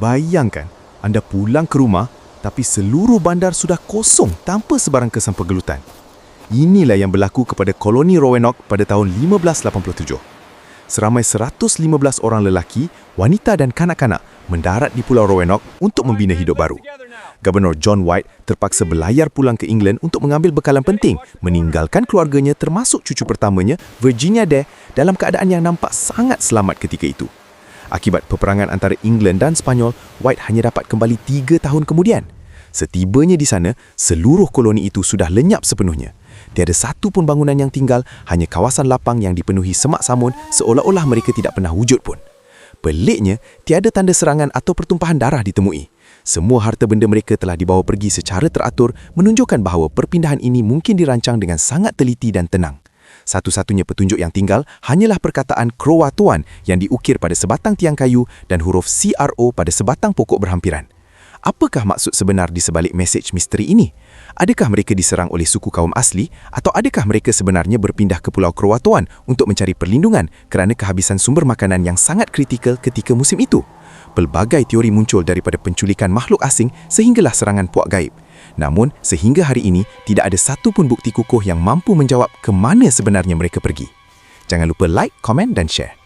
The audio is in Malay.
Bayangkan, anda pulang ke rumah, tapi seluruh bandar sudah kosong tanpa sebarang kesan pergelutan. Inilah yang berlaku kepada koloni Roanoke pada tahun 1587. Seramai 115 orang lelaki, wanita dan kanak-kanak mendarat di Pulau Roanoke untuk membina hidup baru. Gubernur John White terpaksa berlayar pulang ke England untuk mengambil bekalan penting, meninggalkan keluarganya termasuk cucu pertamanya, Virginia Dare, dalam keadaan yang nampak sangat selamat ketika itu. Akibat peperangan antara England dan Spanyol, White hanya dapat kembali 3 tahun kemudian. Setibanya di sana, seluruh koloni itu sudah lenyap sepenuhnya. Tiada satu pun bangunan yang tinggal, hanya kawasan lapang yang dipenuhi semak samun seolah-olah mereka tidak pernah wujud pun. Peliknya, tiada tanda serangan atau pertumpahan darah ditemui. Semua harta benda mereka telah dibawa pergi secara teratur, menunjukkan bahawa perpindahan ini mungkin dirancang dengan sangat teliti dan tenang. Satu-satunya petunjuk yang tinggal hanyalah perkataan Croatoan yang diukir pada sebatang tiang kayu dan huruf CRO pada sebatang pokok berhampiran. Apakah maksud sebenar di sebalik mesej misteri ini? Adakah mereka diserang oleh suku kaum asli atau adakah mereka sebenarnya berpindah ke Pulau Croatoan untuk mencari perlindungan kerana kehabisan sumber makanan yang sangat kritikal ketika musim itu? Pelbagai teori muncul daripada penculikan makhluk asing sehinggalah serangan puak gaib. Namun, sehingga hari ini, tidak ada satu pun bukti kukuh yang mampu menjawab ke mana sebenarnya mereka pergi. Jangan lupa like, komen dan share.